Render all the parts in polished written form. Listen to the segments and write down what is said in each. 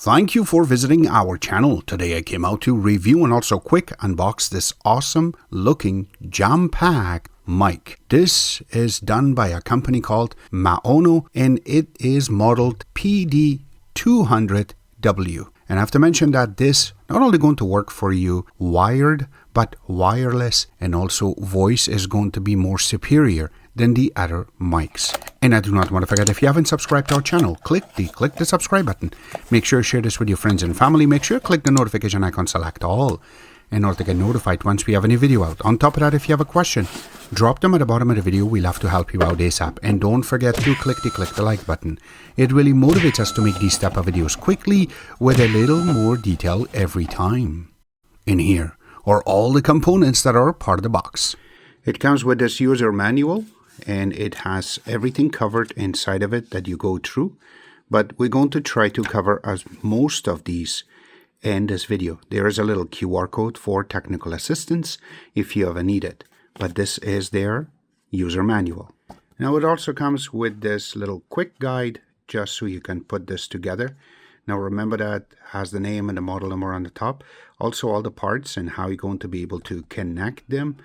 Thank you for visiting our channel. Today I came out to review and also quick unbox this awesome looking jam-packed mic. This is done by a company called Maono and it is modeled PD200W. And I have to mention that this not only going to work for you wired but wireless, and also voice is going to be more superior than the other mics. And I do not want to forget, if you haven't subscribed to our channel, click the subscribe button. Make sure you share this with your friends and family. Make sure you click the notification icon, select all, in order to get notified once we have a new video out. On top of that, if you have a question, drop them at the bottom of the video. We'll have to help you out ASAP. And don't forget to click the like button. It really motivates us to make these type of videos quickly with a little more detail every time. In here are all the components that are part of the box. It comes with this user manual, and it has everything covered inside of it that you go through, but we're going to try to cover as most of these in this video. There is a little QR code for technical assistance if you ever need it, but this is their user manual. Now it also comes with this little quick guide just so you can put this together. Now remember that has the name and the model number on the top, also all the parts and how you're going to be able to connect them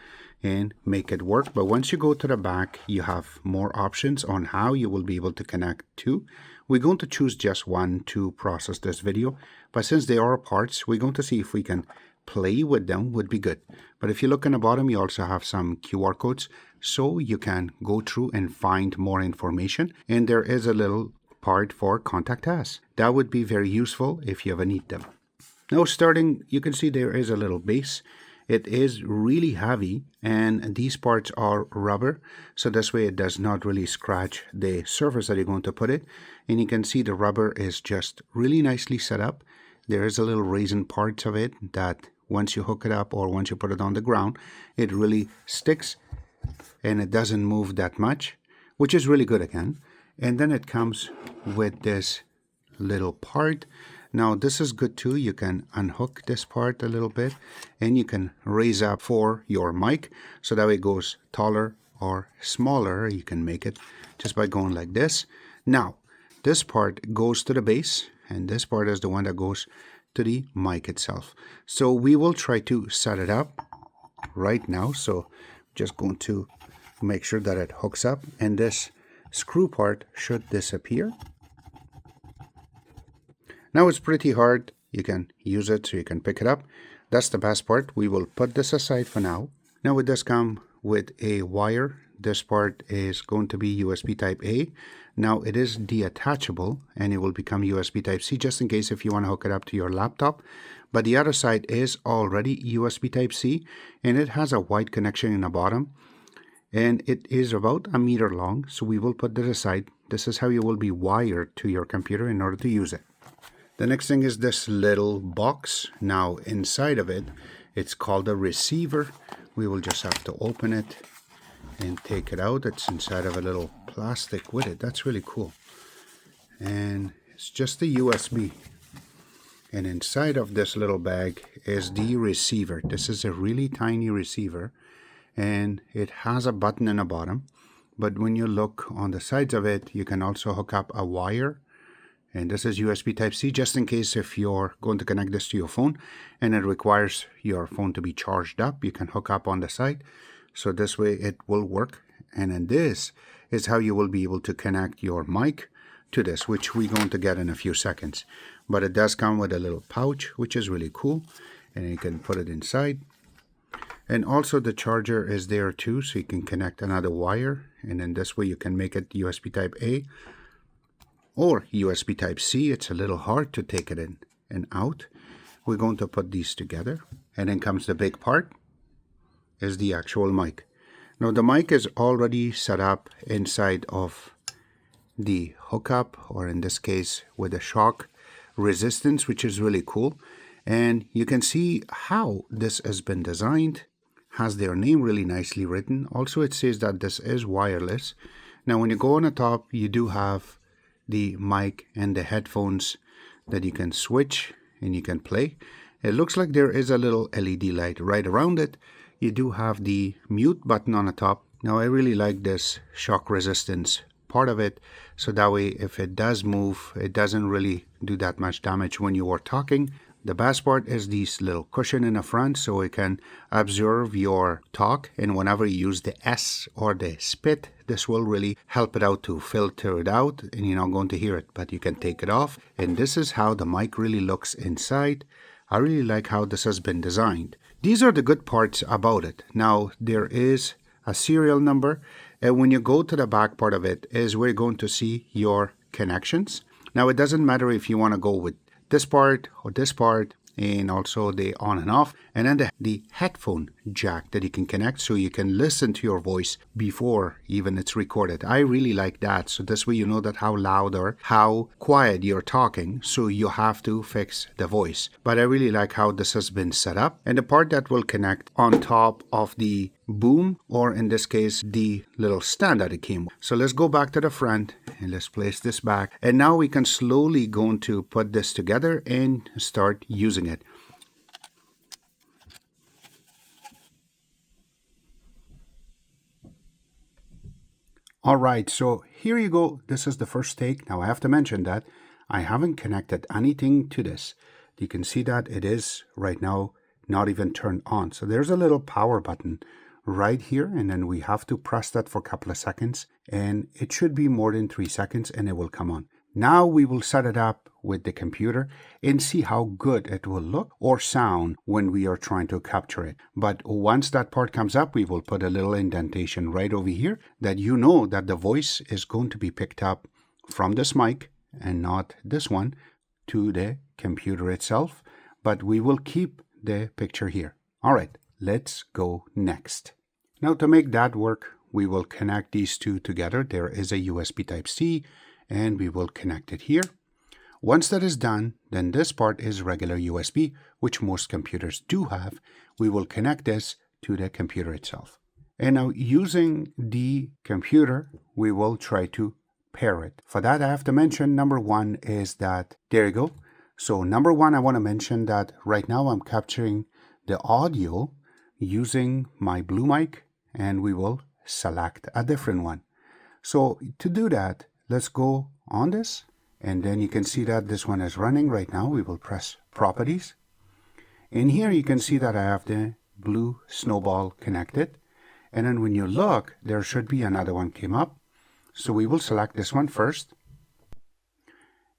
and make it work. But once you go to the back, you have more options on how you will be able to connect to. We're going to choose just one to process this video, but since they are parts, we're going to see if we can play with them would be good. But if you look in the bottom, you also have some QR codes so you can go through and find more information, and there is a little part for contact us. That would be very useful if you ever need them. Now starting, you can see there is a little base. It is really heavy, and these parts are rubber, so this way it does not really scratch the surface that you're going to put it. And you can see the rubber is just really nicely set up. There is a little resin parts of it that once you hook it up or once you put it on the ground, it really sticks and it doesn't move that much, which is really good again. And then it comes with this little part. Now this is good too. You can unhook this part a little bit and you can raise up for your mic so that way it goes taller or smaller. You can make it just by going like this. Now this part goes to the base and this part is the one that goes to the mic itself. So we will try to set it up right now. So just going to make sure that it hooks up, and this screw part should disappear. Now it's pretty hard. You can use it so you can pick it up. That's the best part. We will put this aside for now. Now it does come with a wire. This part is going to be USB type A. Now it is detachable and it will become USB type C just in case if you want to hook it up to your laptop. But the other side is already USB type C, and it has a white connection in the bottom. And it is about a meter long, so we will put this aside. This is how you will be wired to your computer in order to use it. The next thing is this little box. Now inside of it, it's called a receiver. We will just have to open it and take it out. It's inside of a little plastic with it. That's really cool. And it's just a USB. And inside of this little bag is the receiver. This is a really tiny receiver. And it has a button in the bottom, but when you look on the sides of it, you can also hook up a wire, and this is USB type C just in case if you're going to connect this to your phone and it requires your phone to be charged up, you can hook up on the side, so this way it will work. And then this is how you will be able to connect your mic to this, which we're going to get in a few seconds. But it does come with a little pouch, which is really cool, and you can put it inside. And also the charger is there too, so you can connect another wire, and then this way you can make it USB type A or USB type C. It's a little hard to take it in and out. We're going to put these together, and then comes the big part, is the actual mic. Now the mic is already set up inside of the hookup, or in this case with a shock resistance, which is really cool. And you can see how this has been designed. Has their name really nicely written. Also it says that this is wireless. Now when you go on the top, you do have the mic and the headphones that you can switch and you can play. It looks like there is a little LED light right around it. You do have the mute button on the top. Now I really like this shock resistance part of it, so that way if it does move, it doesn't really do that much damage when you are talking. The best part is this little cushion in the front, so it can absorb your talk, and whenever you use the S or the spit, this will really help it out to filter it out, and you're not going to hear it, but you can take it off. And this is how the mic really looks inside. I really like how this has been designed. These are the good parts about it. Now, there is a serial number, and when you go to the back part of it is where you're going to see your connections. Now, it doesn't matter if you want to go with this part or this part, and also the on and off, and then the headphone jack that you can connect so you can listen to your voice before even it's recorded. I really like that, so this way you know that how loud or how quiet you're talking, so you have to fix the voice. But I really like how this has been set up, and the part that will connect on top of the boom, or in this case the little stand that it came with. So let's go back to the front and let's place this back, and now we can slowly going to put this together and start using it. Alright, so here you go. This is the first take. Now I have to mention that I haven't connected anything to this. You can see that it is right now not even turned on. So there's a little power button right here, and then we have to press that for a couple of seconds, and it should be more than 3 seconds and it will come on. Now we will set it up with the computer and see how good it will look or sound when we are trying to capture it. But once that part comes up, we will put a little indentation right over here that you know that the voice is going to be picked up from this mic and not this one to the computer itself, but we will keep the picture here. All right, let's go next. Now to make that work, we will connect these two together. There is a USB Type-C, and we will connect it here. Once that is done, then this part is regular USB, which most computers do have. We will connect this to the computer itself. And now using the computer, we will try to pair it. For that, I have to mention number one is that, there you go. So number one, I want to mention that right now I'm capturing the audio using my blue mic, and we will select a different one. So to do that, let's go on this, and then you can see that this one is running right now. We will press properties, and here you can see that I have the blue snowball connected, and then when you look, there should be another one came up. So we will select this one first,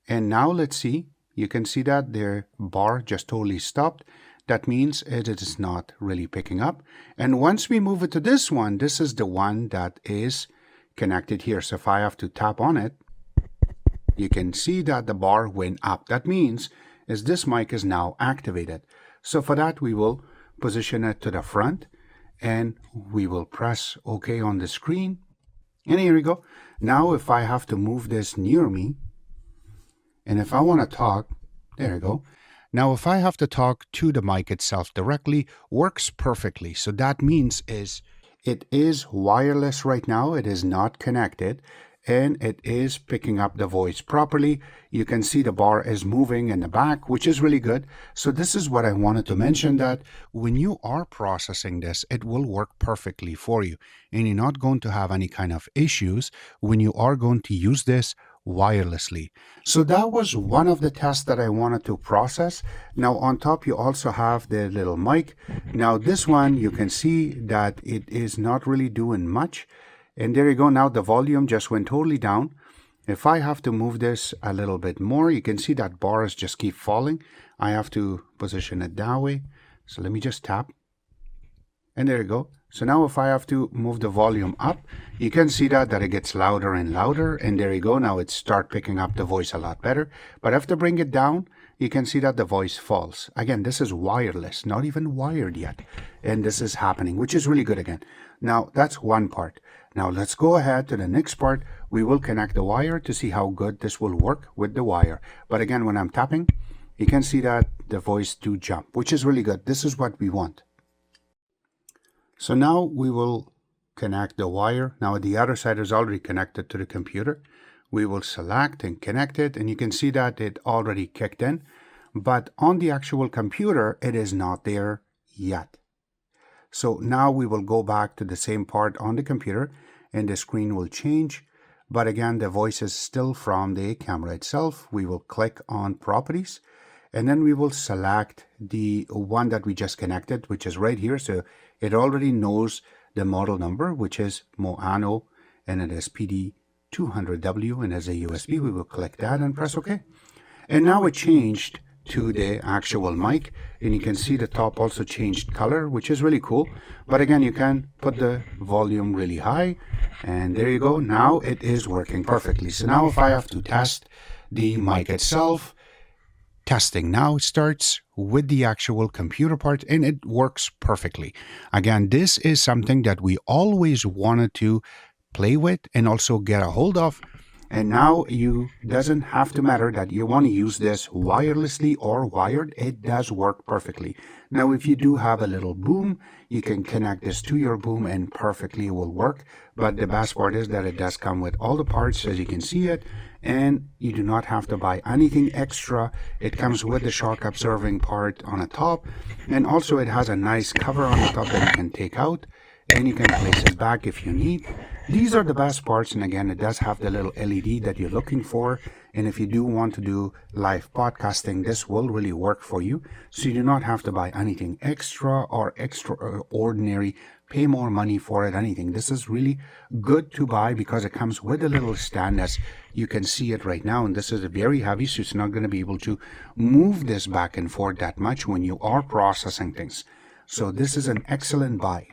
and now let's see, you can see that the bar just totally stopped. That means it is not really picking up. And once we move it to this one, this is the one that is connected here. So if I have to tap on it, you can see that the bar went up. That means is this mic is now activated. So for that, we will position it to the front, and we will press OK on the screen. And here we go. Now if I have to move this near me, and if I want to talk, there you go. Now if I have to talk to the mic itself directly, works perfectly. So that means is it is wireless right now. It is not connected, and it is picking up the voice properly. You can see the bar is moving in the back, which is really good. So this is what I wanted to mention, that when you are processing this, it will work perfectly for you, and you're not going to have any kind of issues when you are going to use this wirelessly. So that was one of the tests that I wanted to process. Now on top you also have the little mic. Now this one, you can see that it is not really doing much, and there you go. Now the volume just went totally down. If I have to move this a little bit more, you can see that bars just keep falling. I have to position it that way. So let me just tap, and there you go. So now if I have to move the volume up, you can see that it gets louder and louder, and there you go. Now it start picking up the voice a lot better. But after bring it down, you can see that the voice falls. Again, this is wireless, not even wired yet. And this is happening, which is really good again. Now that's one part. Now let's go ahead to the next part. We will connect the wire to see how good this will work with the wire. But again, when I'm tapping, you can see that the voice do jump, which is really good. This is what we want. So now we will connect the wire. Now the other side is already connected to the computer. We will select and connect it, and you can see that it already kicked in. But on the actual computer, it is not there yet. So now we will go back to the same part on the computer, and the screen will change. but again, the voice is still from the camera itself. We will click on properties, and then we will select the one that we just connected, which is right here. So it already knows the model number, which is Maono, and it is PD200W, and as a USB, we will click that and press OK. And now it changed to the actual mic, and you can see the top also changed color, which is really cool. But again, you can put the volume really high, and there you go. Now it is working perfectly. So now if I have to test the mic itself, testing now starts with the actual computer part, and it works perfectly. Again, this is something that we always wanted to play with and also get a hold of. And now you doesn't have to matter that you want to use this wirelessly or wired. It does work perfectly. Now, if you do have a little boom, you can connect this to your boom and perfectly it will work. But the best part is that it does come with all the parts, as you can see it, and you do not have to buy anything extra. It comes with the shock absorbing part on the top, and also it has a nice cover on the top that you can take out, and you can place it back if you need. These are the best parts, and again, it does have the little LED that you're looking for. And if you do want to do live podcasting, this will really work for you. So you do not have to buy anything extra or extraordinary, pay more money for it, anything. This is really good to buy because it comes with a little stand, as you can see it right now. And this is very heavy, so it's not going to be able to move this back and forth that much when you are processing things. So this is an excellent buy.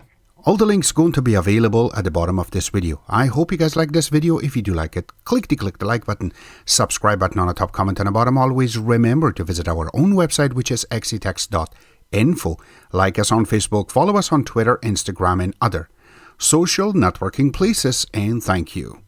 All the links going to be available at the bottom of this video. I hope you guys like this video. If you do like it, click the like button, subscribe button on the top, comment on the bottom. Always remember to visit our own website, which is xctex.info. Like us on Facebook, follow us on Twitter, Instagram, and other social networking places, and thank you.